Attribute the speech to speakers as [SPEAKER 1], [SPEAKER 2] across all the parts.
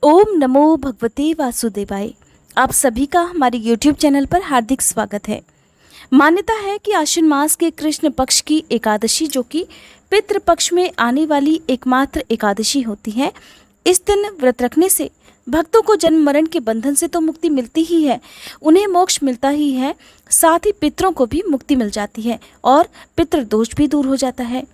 [SPEAKER 1] ओम नमो भगवते वासुदेवाय। आप सभी का हमारे YouTube चैनल पर हार्दिक स्वागत है। मान्यता है कि आश्विन मास के कृष्ण पक्ष की एकादशी, जो कि पितृ पक्ष में आने वाली एकमात्र एकादशी होती है, इस दिन व्रत रखने से भक्तों को जन्म मरण के बंधन से तो मुक्ति मिलती ही है, उन्हें मोक्ष मिलता ही है, साथ ही पितरों को भी मुक्ति मिल जाती है और पितृदोष भी दूर हो जाता है।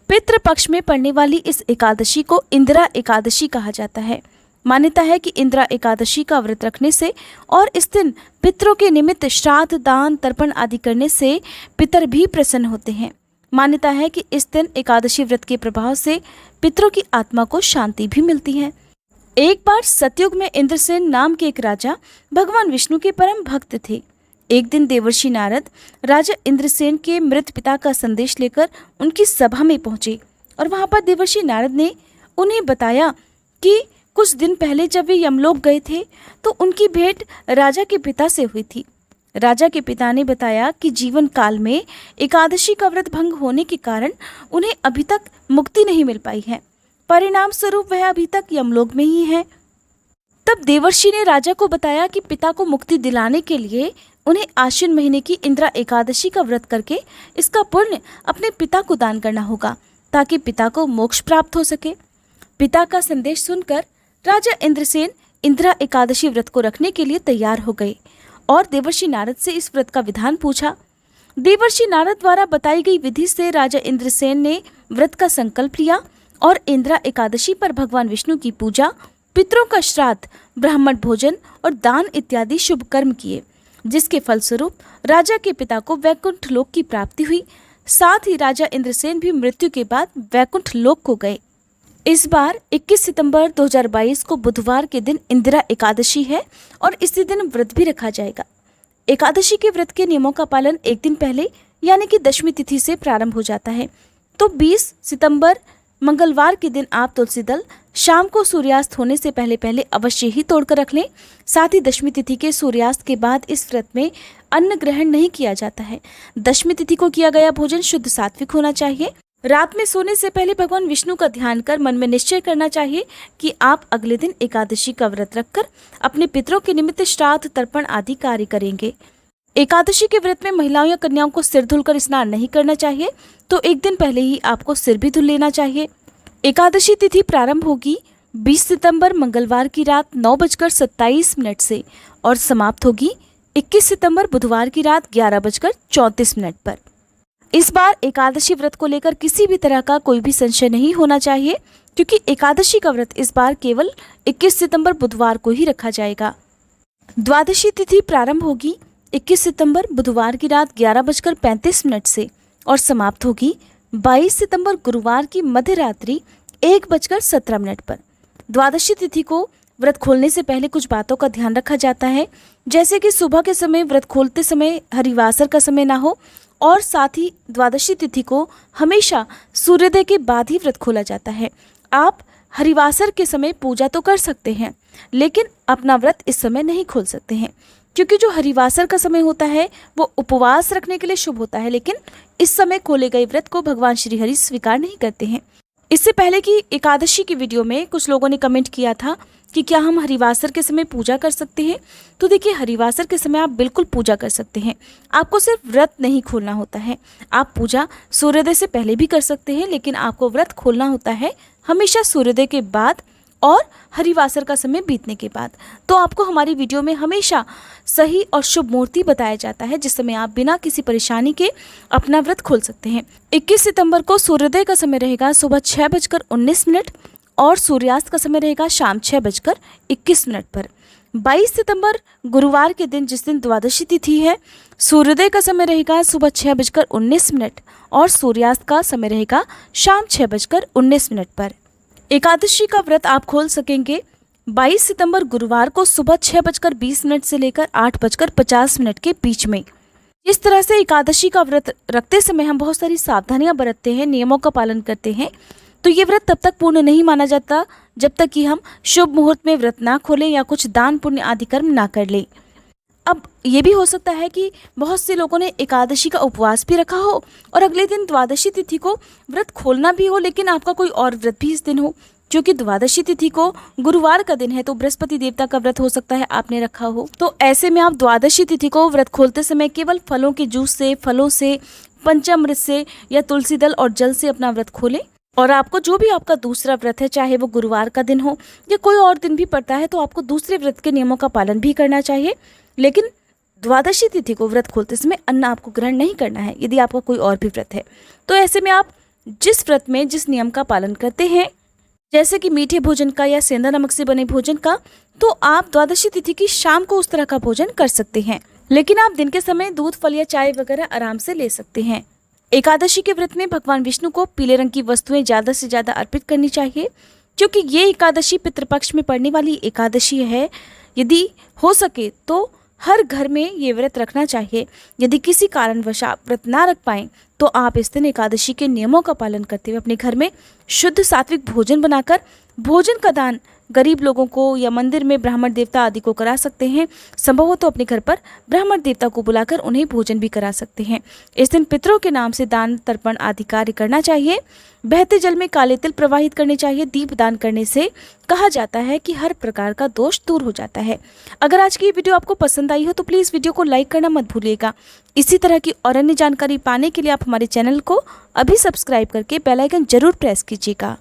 [SPEAKER 1] पितृ पक्ष में पड़ने वाली इस एकादशी को इंदिरा एकादशी कहा जाता है। मान्यता है कि इंदिरा एकादशी का व्रत रखने से और इस दिन पितरों के निमित्त श्राद्ध, दान, तर्पण आदि करने से पितर भी प्रसन्न होते हैं। मान्यता है कि इस दिन एकादशी व्रत के प्रभाव से पितरों की आत्मा को शांति भी मिलती है। एक बार सतयुग में इंद्रसेन नाम के एक राजा भगवान विष्णु के परम भक्त थे। एक दिन देवर्षि नारद राजा इंद्रसेन के मृत पिता का संदेश लेकर उनकी सभा में पहुंचे और वहां पर देवर्षि नारद ने उन्हें बताया कि कुछ दिन पहले जब वे यमलोक गए थे तो उनकी भेंट राजा के पिता से हुई थी। राजा के पिता ने बताया कि जीवन काल में एकादशी का व्रत भंग होने के कारण उन्हें अभी तक मुक्ति नहीं मिल पाई है, परिणाम स्वरूप वह अभी तक यमलोक में ही है। तब देवर्षि ने राजा को बताया कि पिता को मुक्ति दिलाने के लिए उन्हें आश्विन महीने की इंदिरा एकादशी का व्रत करके इसका पुण्य अपने पिता को दान करना होगा, ताकि पिता को मोक्ष प्राप्त हो सके। पिता का संदेश सुनकर राजा इंद्रसेन इंदिरा एकादशी व्रत को रखने के लिए तैयार हो गए और देवर्षि नारद से इस व्रत का विधान पूछा। देवर्षि नारद द्वारा बताई गई विधि से राजा इंद्रसेन ने व्रत का संकल्प लिया और इंदिरा एकादशी पर भगवान विष्णु की पूजा, पितरों का श्राद्ध, ब्राह्मण भोजन और दान इत्यादि शुभ कर्म किए, जिसके फलस्वरूप राजा के पिता को वैकुंठ लोक की प्राप्ति हुई। साथ ही राजा इंद्रसेन भी मृत्यु के बाद वैकुंठ लोक को गए। इस बार 21 सितंबर 2022 को बुधवार के दिन इंदिरा एकादशी है और इसी दिन व्रत भी रखा जाएगा। एकादशी के व्रत के नियमों का पालन एक दिन पहले यानी कि दशमी तिथि से प्रारंभ हो जाता है। तो 20 सितंबर मंगलवार के दिन आप तुलसी दल शाम को सूर्यास्त होने से पहले पहले अवश्य ही तोड़कर रख लें। साथ ही दशमी तिथि के सूर्यास्त के बाद इस व्रत में अन्न ग्रहण नहीं किया जाता है। दशमी तिथि को किया गया भोजन शुद्ध सात्विक होना चाहिए। रात में सोने से पहले भगवान विष्णु का ध्यान कर मन में निश्चय करना चाहिए कि आप अगले दिन एकादशी का व्रत रखकर अपने पितरों के निमित्त श्राद्ध, तर्पण आदि कार्य करेंगे। एकादशी के व्रत में महिलाओं या कन्याओं को सिर धुलकर स्नान नहीं करना चाहिए, तो एक दिन पहले ही आपको सिर भी धुल लेना चाहिए। एकादशी तिथि प्रारंभ होगी 20 सितंबर मंगलवार की रात 9:27 से और समाप्त होगी 21 सितंबर बुधवार की रात 11:34 पर। इस बार एकादशी व्रत को लेकर किसी भी तरह का कोई भी संशय नहीं होना चाहिए, क्योंकि एकादशी का व्रत इस बार केवल 21 सितंबर बुधवार को ही रखा जाएगा। द्वादशी तिथि प्रारंभ होगी 21 सितंबर बुधवार की रात 11:35 से और समाप्त होगी 22 सितंबर गुरुवार की मध्य रात्रि 1:17 पर। द्वादशी तिथि को व्रत खोलने से पहले कुछ बातों का ध्यान रखा जाता है, जैसे कि सुबह के समय व्रत खोलते समय हरिवासर का समय ना हो और साथ ही द्वादशी तिथि को हमेशा सूर्योदय के बाद ही व्रत खोला जाता है। आप हरिवासर के समय पूजा तो कर सकते हैं, लेकिन अपना व्रत इस समय नहीं खोल सकते हैं, क्योंकि जो हरिवासर का समय होता है वो उपवास रखने के लिए शुभ होता है, लेकिन इस समय खोले गए व्रत को भगवान श्री हरि स्वीकार नहीं करते हैं। इससे पहले की एकादशी की वीडियो में कुछ लोगों ने कमेंट किया था कि क्या हम हरिवासर के समय पूजा कर सकते हैं। तो देखिए, हरिवासर के समय आप बिल्कुल पूजा कर सकते हैं, आपको सिर्फ व्रत नहीं खोलना होता है। आप पूजा सूर्योदय से पहले भी कर सकते हैं, लेकिन आपको व्रत खोलना होता है हमेशा सूर्योदय के बाद और हरिवासर का समय बीतने के बाद। तो आपको हमारी वीडियो में हमेशा सही और शुभ मुहूर्त बताया जाता है, जिस समय आप बिना किसी परेशानी के अपना व्रत खोल सकते हैं। 21 सितंबर को सूर्योदय का समय रहेगा सुबह 6:19 और सूर्यास्त का समय रहेगा शाम 6:21 पर। 22 सितंबर गुरुवार के दिन, जिस दिन द्वादशी तिथि है, सूर्योदय का समय रहेगा सुबह 6:19 और सूर्यास्त का समय रहेगा शाम 6:19 पर। एकादशी का व्रत आप खोल सकेंगे 22 सितंबर गुरुवार को सुबह 6:20 से लेकर 8:50 के बीच में। इस तरह से एकादशी का व्रत रखते समय हम बहुत सारी सावधानियां बरतते हैं, नियमों का पालन करते हैं, तो ये व्रत तब तक पूर्ण नहीं माना जाता जब तक कि हम शुभ मुहूर्त में व्रत ना खोलें या कुछ दान पुण्य आदि कर्म ना कर लें। अब ये भी हो सकता है कि बहुत से लोगों ने एकादशी का उपवास भी रखा हो और अगले दिन द्वादशी तिथि को व्रत खोलना भी हो, लेकिन आपका कोई और व्रत भी इस दिन हो। क्योंकि द्वादशी तिथि को गुरुवार का दिन है तो बृहस्पति देवता का व्रत हो सकता है आपने रखा हो। तो ऐसे में आप द्वादशी तिथि को व्रत खोलते समय केवल फलों के जूस से, फलों से, पंचामृत से या तुलसी दल और जल से अपना व्रत खोलें। और आपको जो भी आपका दूसरा व्रत है, चाहे वो गुरुवार का दिन हो या कोई और दिन भी पड़ता है, तो आपको दूसरे व्रत के नियमों का पालन भी करना चाहिए। लेकिन द्वादशी तिथि को व्रत खोलते समय अन्न आपको ग्रहण नहीं करना है यदि आपका कोई और भी व्रत है। तो ऐसे में आप जिस व्रत में जिस नियम का पालन करते हैं, जैसे कि मीठे भोजन का या सेंधा नमक से बने भोजन का, तो आप द्वादशी तिथि की शाम को उस तरह का भोजन कर सकते हैं। लेकिन आप दिन के समय दूध, फल या चाय वगैरह आराम से ले सकते हैं। एकादशी के व्रत में भगवान विष्णु को पीले रंग की वस्तुएं ज्यादा से ज्यादा अर्पित करनी चाहिए, क्योंकि ये एकादशी पितृपक्ष में पड़ने वाली एकादशी है। यदि हो सके तो हर घर में ये व्रत रखना चाहिए। यदि किसी कारणवश आप व्रत ना रख पाएं तो आप इस दिन एकादशी के नियमों का पालन करते हुए अपने घर में शुद्ध सात्विक भोजन बनाकर भोजन का दान गरीब लोगों को या मंदिर में ब्राह्मण देवता आदि को करा सकते हैं। संभव हो तो अपने घर पर ब्राह्मण देवता को बुलाकर उन्हें भोजन भी करा सकते हैं। इस दिन पितरों के नाम से दान, तर्पण आदि कार्य करना चाहिए। बहते जल में काले तिल प्रवाहित करने चाहिए। दीप दान करने से कहा जाता है कि हर प्रकार का दोष दूर हो जाता है। अगर आज की वीडियो आपको पसंद आई हो तो प्लीज़ वीडियो को लाइक करना मत भूलिएगा। इसी तरह की और अन्य जानकारी पाने के लिए आप हमारे चैनल को अभी सब्सक्राइब करके बेल आइकन जरूर प्रेस कीजिएगा।